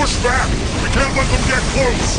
Push back! We can't let them get close!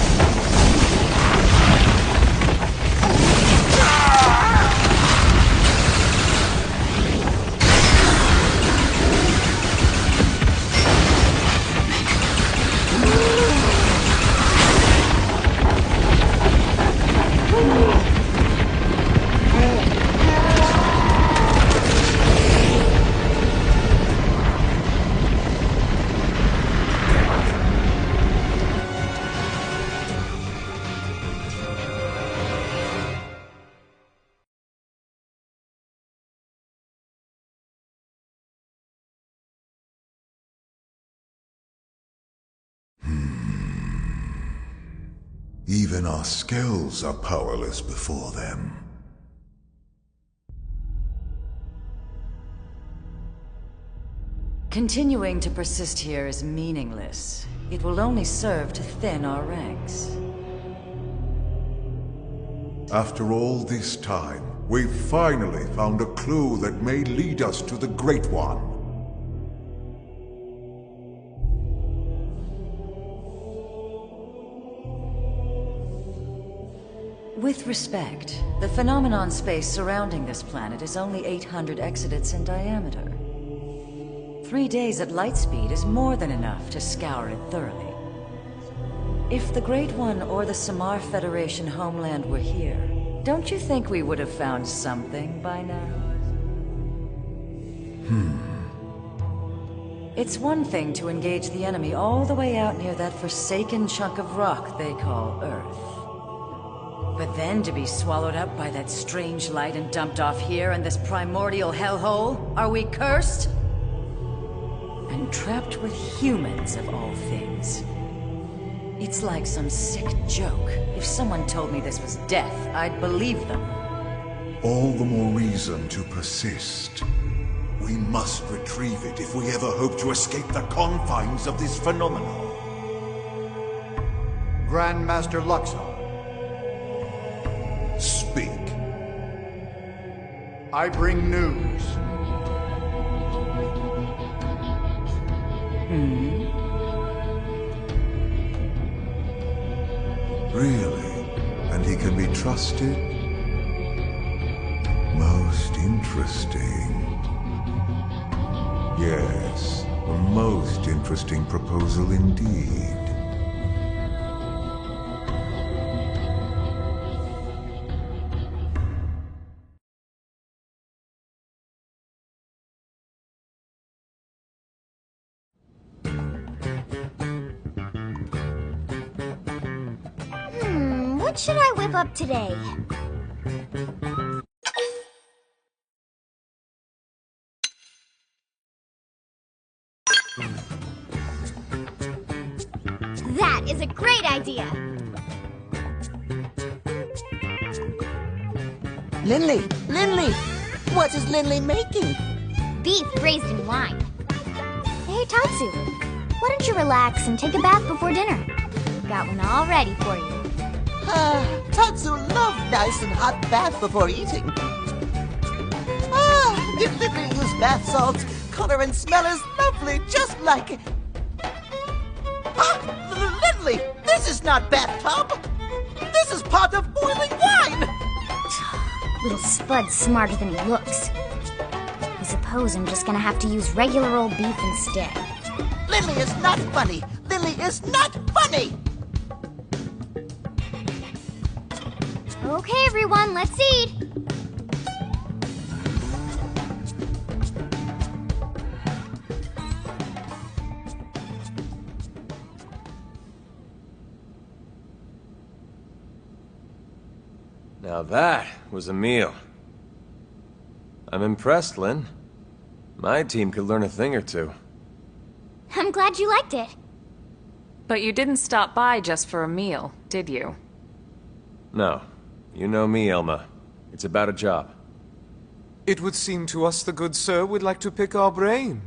Even our skills are powerless before them. Continuing to persist here is meaningless. It will only serve to thin our ranks. After all this time, we've finally found a clue that may lead us to the Great One. With respect, the phenomenon space surrounding this planet is only 800 exodents in diameter. 3 days at light speed is more than enough to scour it thoroughly. If the Great One or the Samar Federation homeland were here, don't you think we would have found something by now? It's one thing to engage the enemy all the way out near that forsaken chunk of rock they call Earth. But then to be swallowed up by that strange light and dumped off here in this primordial hellhole? Are we cursed? And trapped with humans, of all things. It's like some sick joke. If someone told me this was death, I'd believe them. All the more reason to persist. We must retrieve it if we ever hope to escape the confines of this phenomenon. Grandmaster Luxor. Speak. I bring news. Really? And he can be trusted? Most interesting. Yes, a most interesting proposal indeed. What should I whip up today? That is a great idea! Lindley! Lindley! What is Lindley making? Beef braised in wine. Hey, Tatsu, why don't you relax and take a bath before dinner? Got one all ready for you. Tatsu love nice and hot bath before eating. If Lindley use bath salts, color and smell is lovely, just like it. Lindley, this is not bathtub. This is pot of boiling wine. Little Spud's smarter than he looks. I suppose I'm just gonna have to use regular old beef instead. Lindley is not funny. Lindley is not funny. Okay, everyone, let's eat! Now that was a meal. I'm impressed, Lynn. My team could learn a thing or two. I'm glad you liked it. But you didn't stop by just for a meal, did you? No. You know me, Elma. It's about a job. It would seem to us the good sir would like to pick our brain.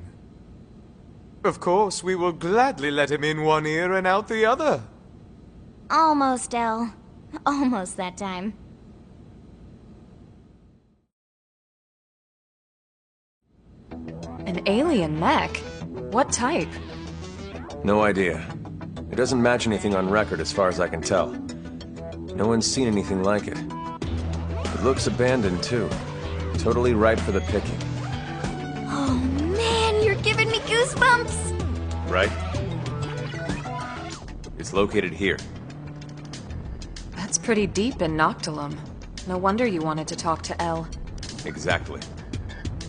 Of course, we will gladly let him in one ear and out the other. Almost, El. Almost that time. An alien mech? What type? No idea. It doesn't match anything on record as far as I can tell. No one's seen anything like it. It looks abandoned too. Totally ripe for the picking. Oh man, you're giving me goosebumps! Right? It's located here. That's pretty deep in Noctilum. No wonder you wanted to talk to El. Exactly.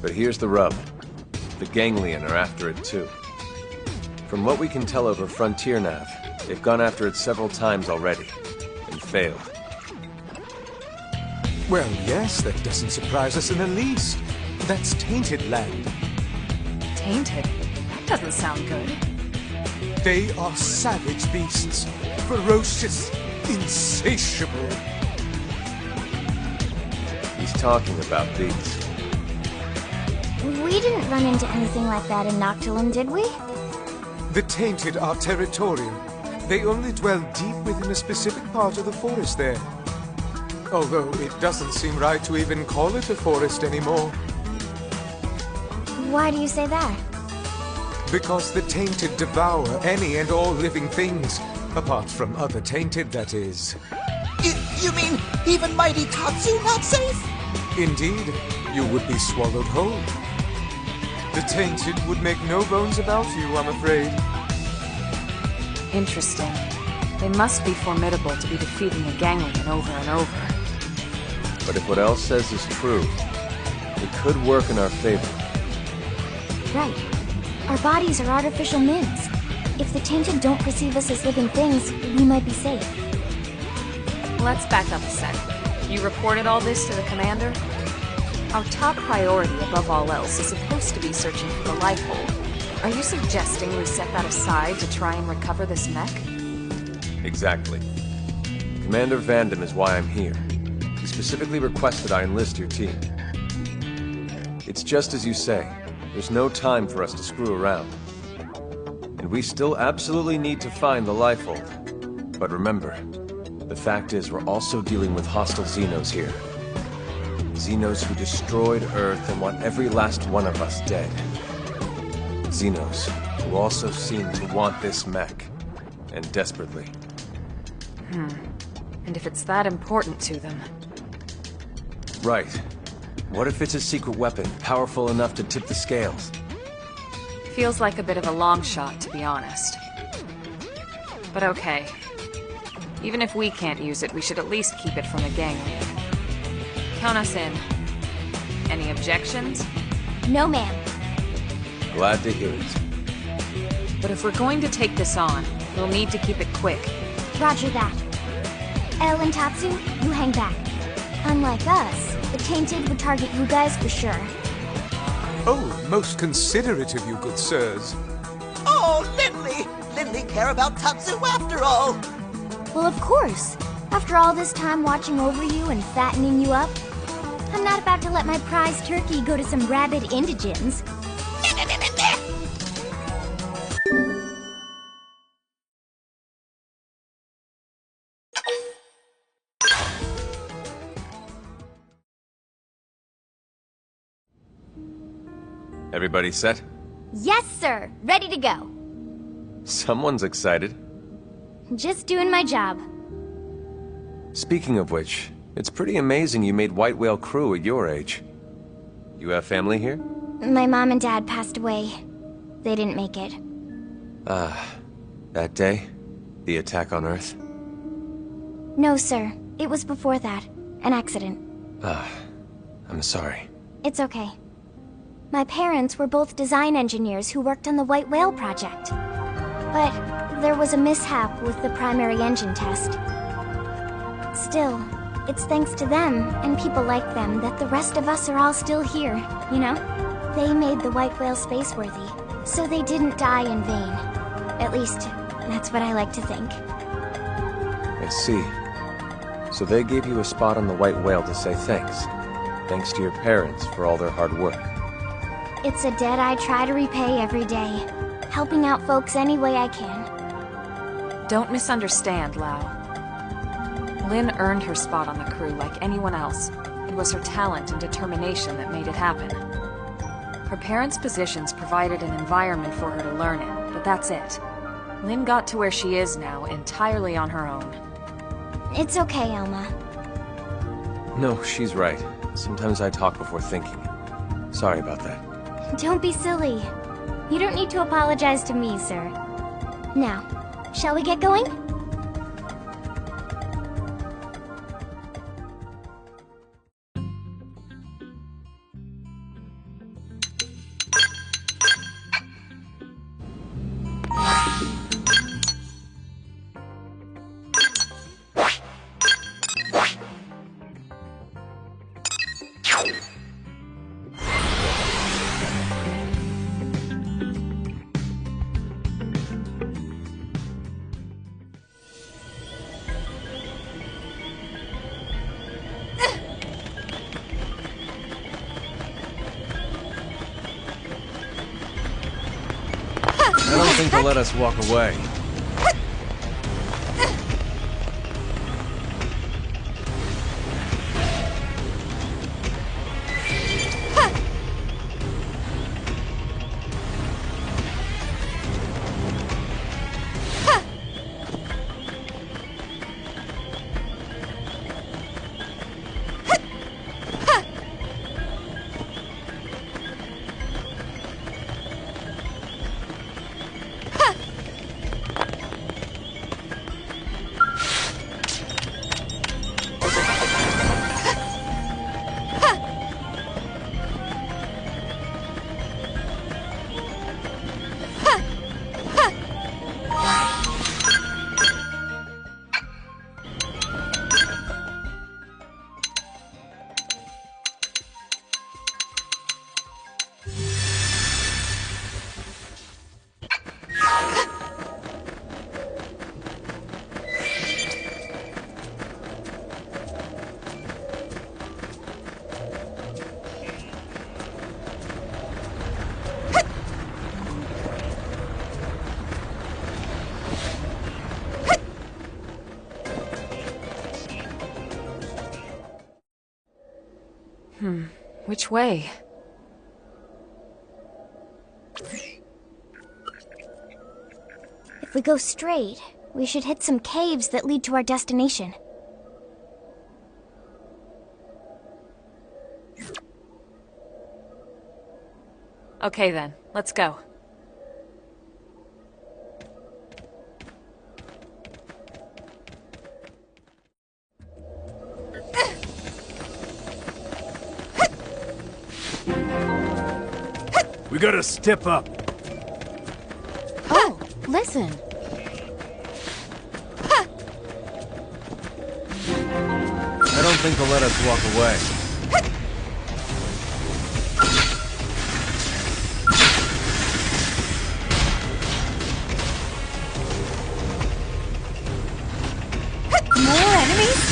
But here's the rub. The Ganglion are after it too. From what we can tell over Frontier Nav, they've gone after it several times already, and failed. Well, yes, that doesn't surprise us in the least. That's tainted land. Tainted? That doesn't sound good. They are savage beasts. Ferocious, insatiable. He's talking about these. We didn't run into anything like that in Noctilum, did we? The tainted are territorial. They only dwell deep within a specific part of the forest there. Although it doesn't seem right to even call it a forest anymore. Why do you say that? Because the tainted devour any and all living things. Apart from other tainted, that is. You mean even mighty Tatsu not safe? Indeed, you would be swallowed whole. The tainted would make no bones about you, I'm afraid. Interesting. They must be formidable to be defeating a Ganglion over and over. But if what El says is true, it could work in our favor. Right. Our bodies are artificial mins. If the tainted don't perceive us as living things, we might be safe. Let's back up a sec. You reported all this to the commander? Our top priority above all else is supposed to be searching for the life hold. Are you suggesting we set that aside to try and recover this mech? Exactly. Commander Vandam is why I'm here. He specifically requested I enlist your team. It's just as you say. There's no time for us to screw around. And we still absolutely need to find the life hold. But remember, the fact is we're also dealing with hostile Xenos here. Xenos who destroyed Earth and want every last one of us dead. Xenos who also seem to want this mech. And desperately. And if it's that important to them? Right. What if it's a secret weapon, powerful enough to tip the scales? Feels like a bit of a long shot, to be honest. But okay. Even if we can't use it, we should at least keep it from the Ganglion. Count us in. Any objections? No, ma'am. Glad to hear it. But if we're going to take this on, we'll need to keep it quick. Roger that. El and Tatsu, you hang back. Unlike us, the tainted would target you guys for sure. Oh, most considerate of you, good sirs. Oh, Lindley! Lindley care about Tatsu after all! Well, of course. After all this time watching over you and fattening you up, I'm not about to let my prize turkey go to some rabid indigens. Everybody set? Yes, sir. Ready to go. Someone's excited. Just doing my job. Speaking of which, it's pretty amazing you made White Whale crew at your age. You have family here? My mom and dad passed away. They didn't make it. That day? The attack on Earth? No, sir. It was before that. An accident. I'm sorry. It's okay. My parents were both design engineers who worked on the White Whale project. But there was a mishap with the primary engine test. Still, it's thanks to them and people like them that the rest of us are all still here, you know? They made the White Whale spaceworthy, so they didn't die in vain. At least, that's what I like to think. I see. So they gave you a spot on the White Whale to say thanks. Thanks to your parents for all their hard work. It's a debt I try to repay every day, helping out folks any way I can. Don't misunderstand, Lau. Lynn earned her spot on the crew like anyone else. It was her talent and determination that made it happen. Her parents' positions provided an environment for her to learn in, but that's it. Lynn got to where she is now entirely on her own. It's okay, Elma. No, she's right. Sometimes I talk before thinking. Sorry about that. Don't be silly. You don't need to apologize to me, sir. Now, shall we get going? I don't think they'll let us walk away. Which way? If we go straight, we should hit some caves that lead to our destination. Okay then, let's go. We gotta step up. Oh, listen. I don't think they'll let us walk away. More enemies?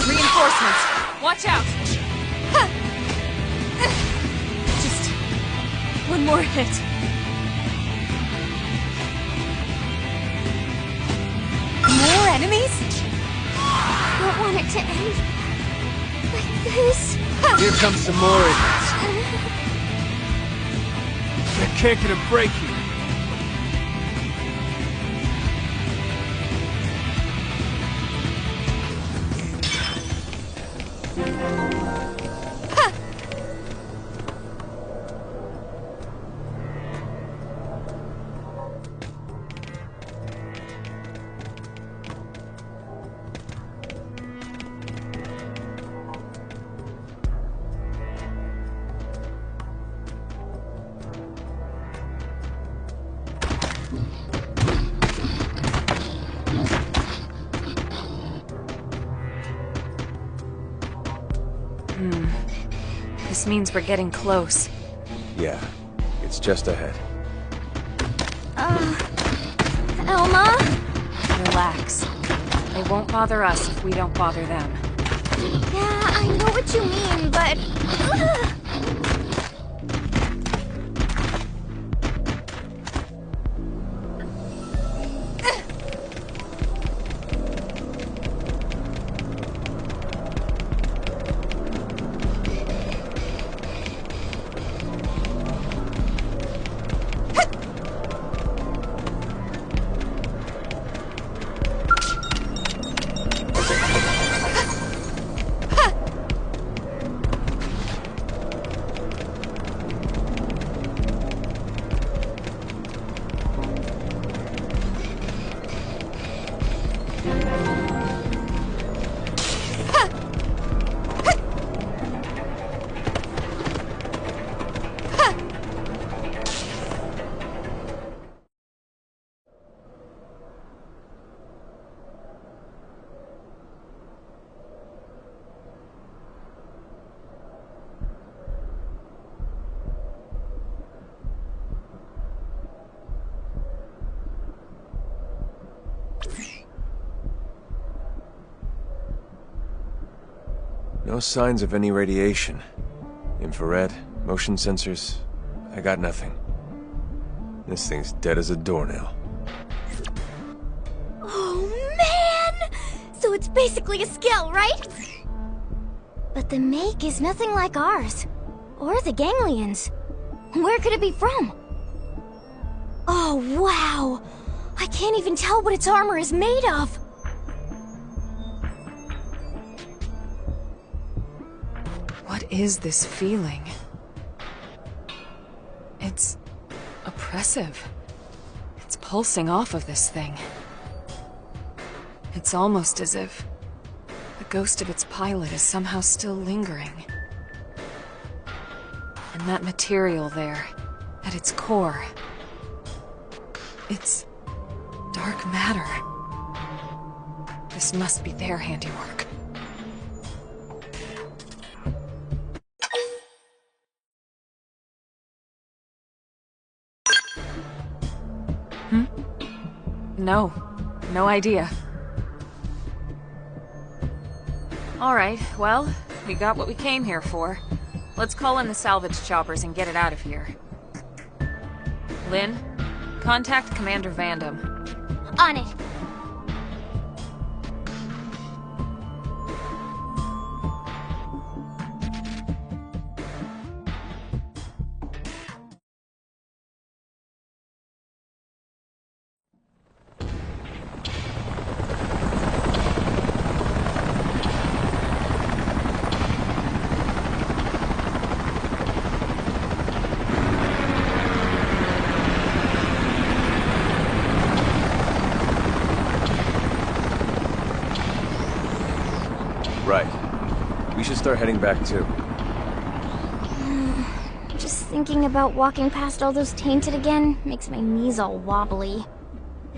Reinforcements! Watch out! Just one more hit. More enemies? I don't want it to end like this. Here comes some more idiots. I can't get a break here. This means we're getting close. Yeah, it's just ahead. Elma? Relax. They won't bother us if we don't bother them. Yeah, I know what you mean, but... No signs of any radiation. Infrared, motion sensors, I got nothing. This thing's dead as a doornail. Oh, man! So it's basically a skill, right? But the make is nothing like ours. Or the ganglions. Where could it be from? Oh, wow! I can't even tell what its armor is made of! What is this feeling? It's oppressive. It's pulsing off of this thing. It's almost as if the ghost of its pilot is somehow still lingering. And that material there, at its core, it's dark matter. This must be their handiwork. No idea. Alright, well, we got what we came here for. Let's call in the salvage choppers and get it out of here. Lynn, contact Commander Vandam. On it. Right. We should start heading back too. Just thinking about walking past all those tainted again makes my knees all wobbly.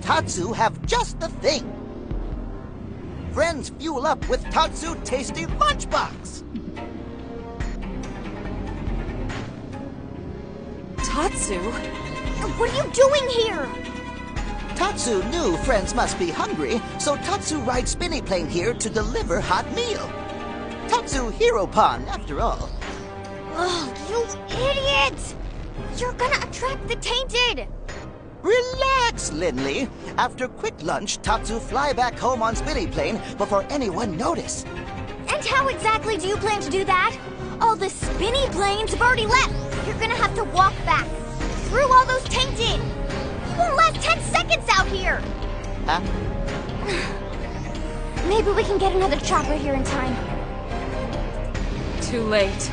Tatsu have just the thing. Friends fuel up with Tatsu Tasty Lunchbox. Tatsu? What are you doing here? Tatsu knew friends must be hungry, so Tatsu rides spinny plane here to deliver hot meal. Tatsu Hero Pon, after all. Oh, you idiot! You're gonna attract the tainted! Relax, Linley. After quick lunch, Tatsu fly back home on spinny plane before anyone notice. And how exactly do you plan to do that? All the spinny planes have already left. You're gonna have to walk back through all those tainted. You won't last 10 seconds out here! Huh? Maybe we can get another chopper here in time. Too late.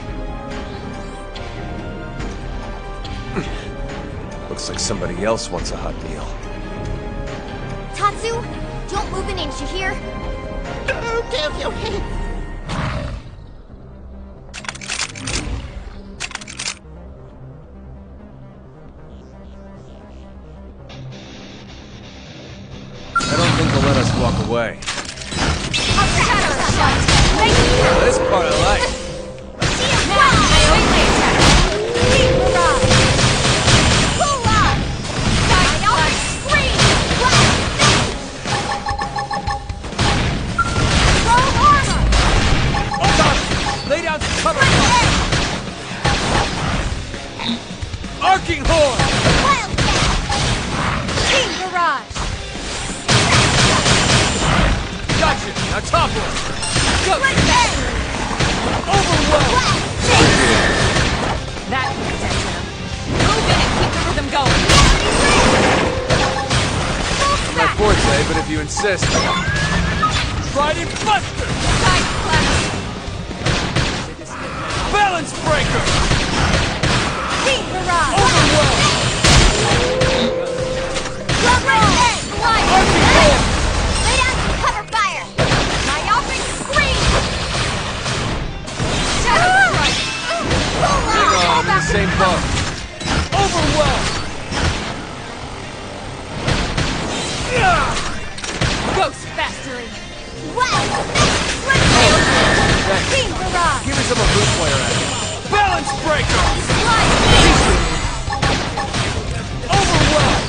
Looks like somebody else wants a hot meal. Tatsu, don't move an inch, you hear? Okay. I don't think they'll let us walk away. This part I like. Lay down some cover! Arcing horn! Team Barrage! Gotcha! Now topple! Go! Overwhelm! That keeps it to them. Move in and keep the rhythm going. Not my forte, but if you insist. Trident Buster! Side splash! Balance Breaker! Team Barrage! Overwhelm! Arcing horn! Lay down some cover fire! Myopic Scream! Shadow Strike! Hang on, I'm in the same boat. Overwhelm! Ghost Factory! Team Barrage! Give me some of Boot Player action. Balance Breaker! Overwhelm!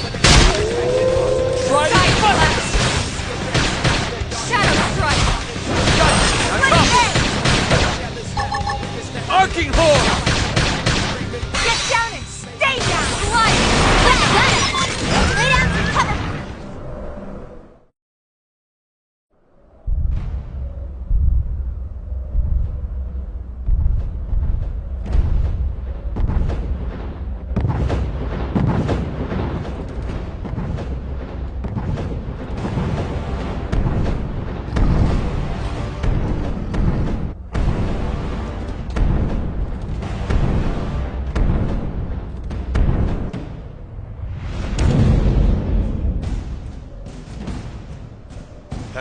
Trident Buster! Shadow Strike! Gotcha! Now topple!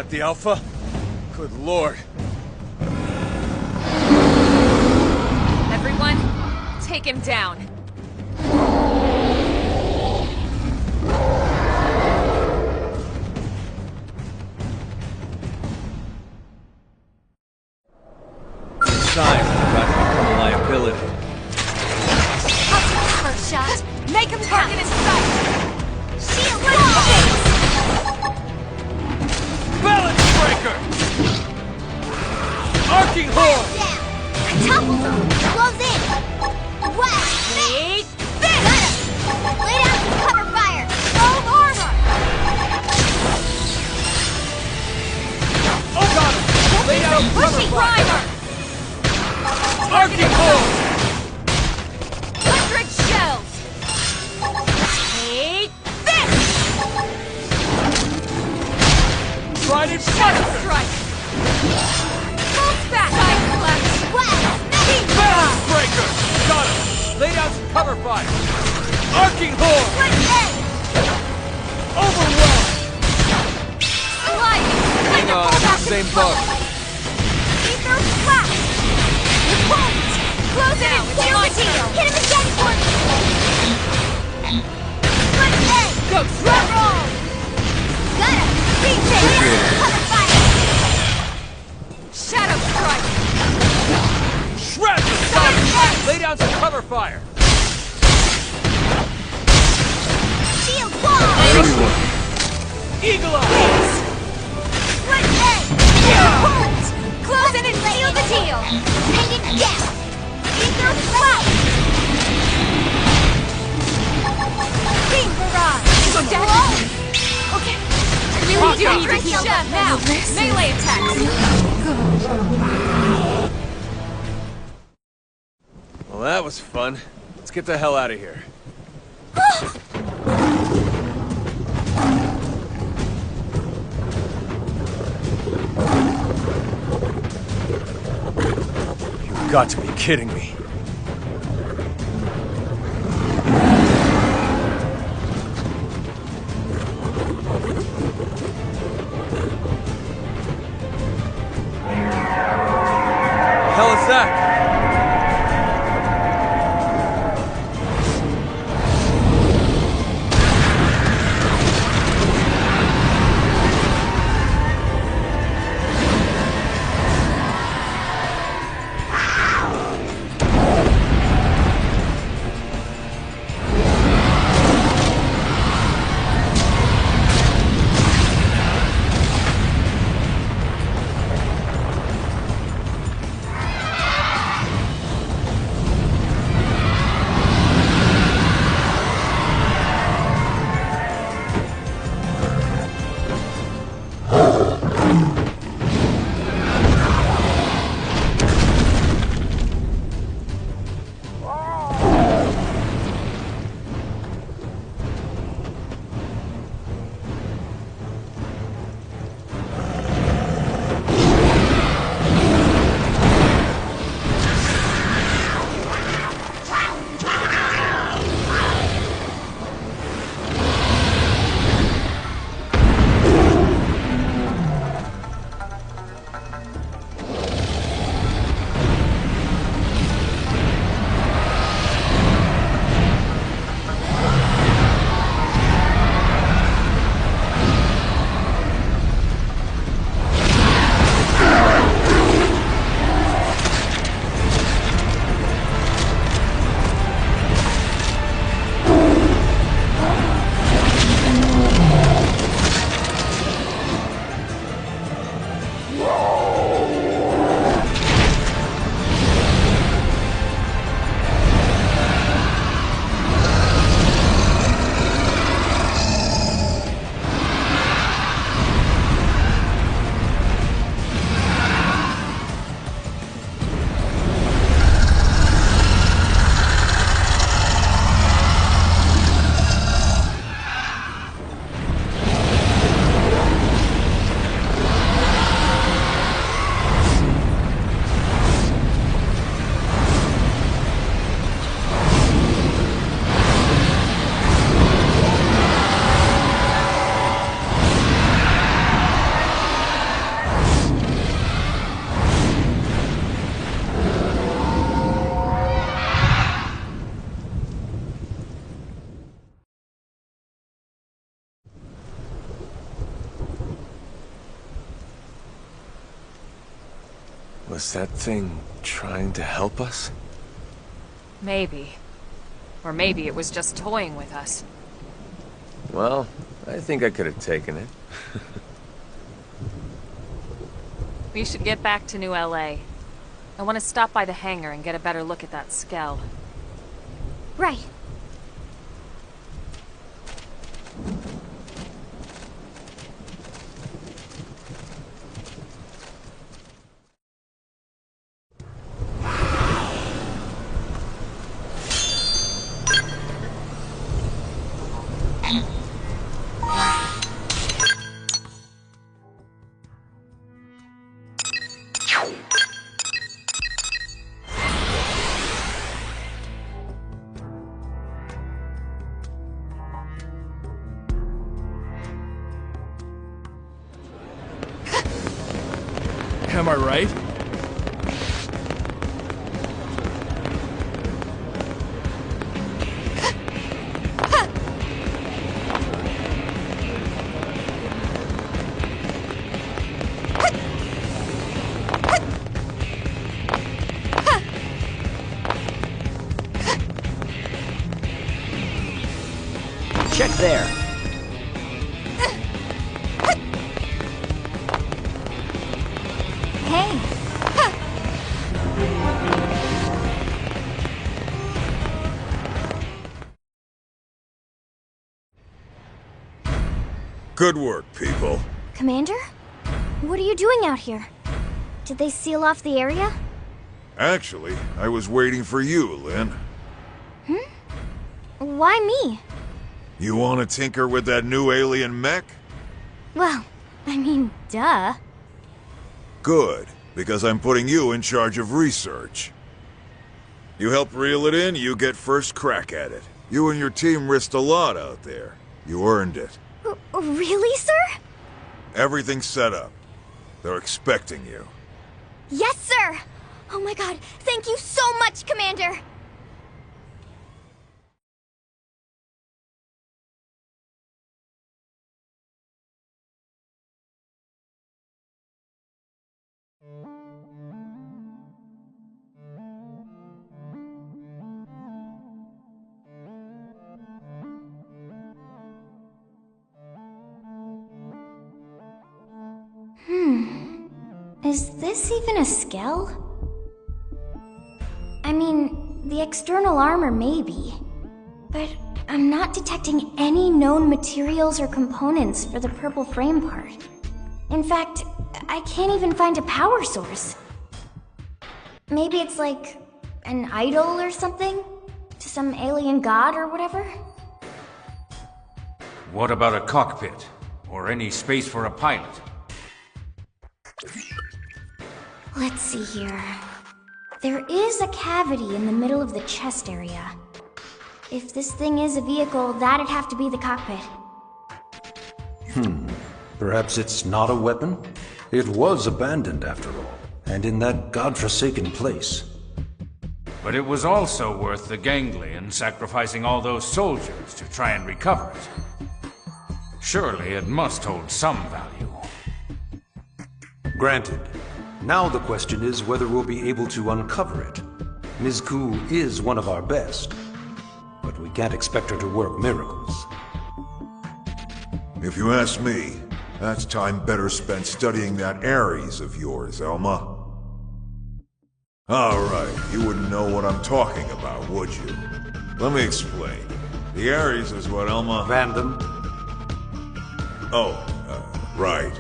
that the Alpha? Good lord. Everyone, take him down. Time to become a liability. First shot. Make him target in sight! Shield wall! Balance breaker! Arcing horn! Down. Topples him. Close in. West. Wait! Got him. Lay down some cover fire. Full armor! Oh god! Lay down Pushing primer! Arcing horn! 100 shells! Take this! Trident Shadow Shatter! strike! Pulse back! Side flex! West. Balance breaker! Got him! Lay down some cover fire! Arcing horn! Split egg. Overwhelm! Sliding! Hang on, I'm in the same boat. Ether flash! Won't! Close it in! Seal the deal! Hit him again for me. Split egg. Go roll! Got him. Beat it. Cover fire. Shadow strike! Shred the side! Lay down some cover fire! Shield wall. Eagle Eye! Split egg. Won't. Close it and seal the deal! Hanging down. Ether flash. Beam barrage! Dead? Okay. I really do need to heal up now! Melee attacks! Well, that was fun. Let's get the hell out of here. You've got to be kidding me. Hell is that? Was that thing trying to help us? Maybe. Or maybe it was just toying with us. Well, I think I could have taken it. We should get back to New LA. I want to stop by the hangar and get a better look at that skell. Right. Am I right? Check there. Hey. Good work, people. Commander? What are you doing out here? Did they seal off the area? Actually, I was waiting for you, Lynn. Why me? You want to tinker with that new alien mech? Well, I mean, duh. Good, because I'm putting you in charge of research. You help reel it in, you get first crack at it. You and your team risked a lot out there. You earned it. Really, sir? Everything's set up. They're expecting you. Yes, sir! Oh my god, thank you so much, Commander! Is this even a skell? I mean, the external armor maybe, but I'm not detecting any known materials or components for the purple frame part. In fact, I can't even find a power source. Maybe it's like an idol or something? To some alien god or whatever? What about a cockpit? Or any space for a pilot? Let's see here. There is a cavity in the middle of the chest area. If this thing is a vehicle, that'd have to be the cockpit. Perhaps it's not a weapon? It was abandoned after all, and in that godforsaken place. But it was also worth the ganglion sacrificing all those soldiers to try and recover it. Surely it must hold some value. Granted. Now the question is whether we'll be able to uncover it. Ms. Koo is one of our best, but we can't expect her to work miracles. If you ask me, that's time better spent studying that Ares of yours, Elma. Alright, you wouldn't know what I'm talking about, would you? Let me explain. The Ares is what Elma... Vandam? Oh, right.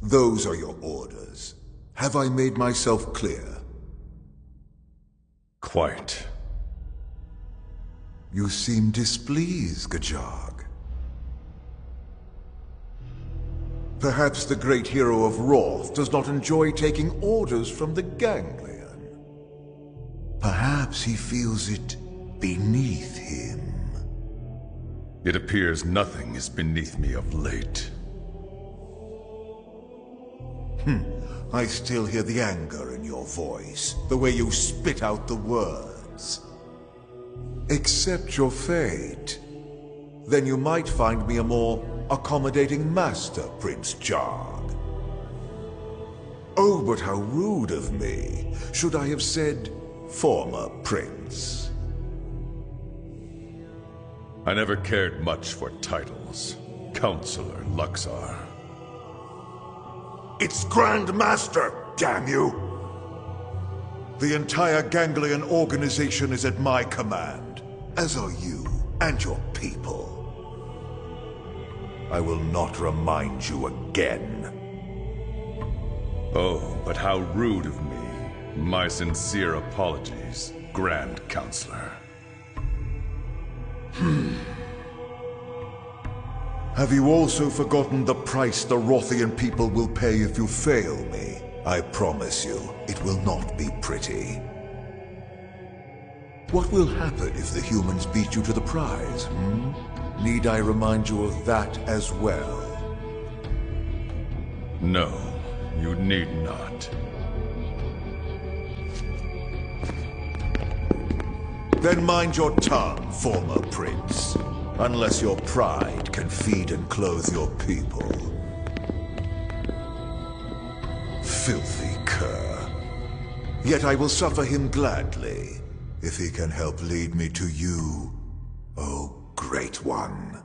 Those are your orders. Have I made myself clear? Quite. You seem displeased, Gajag. Perhaps the great hero of Roth does not enjoy taking orders from the Ganglion. Perhaps he feels it beneath him. It appears nothing is beneath me of late. I still hear the anger in your voice, the way you spit out the words. Accept your fate. Then you might find me a more accommodating master, Prince Jarg. Oh, but how rude of me. Should I have said former prince? I never cared much for titles. Counselor Luxar. It's Grand Master, damn you! The entire Ganglion organization is at my command, as are you and your people. I will not remind you again. Oh, but how rude of me. My sincere apologies, Grand Counselor. Have you also forgotten the price the Rothian people will pay if you fail me? I promise you, it will not be pretty. What will happen if the humans beat you to the prize, Need I remind you of that as well? No, you need not. Then mind your tongue, former prince. Unless your pride can feed and clothe your people. Filthy cur. Yet I will suffer him gladly, if he can help lead me to you, oh great one.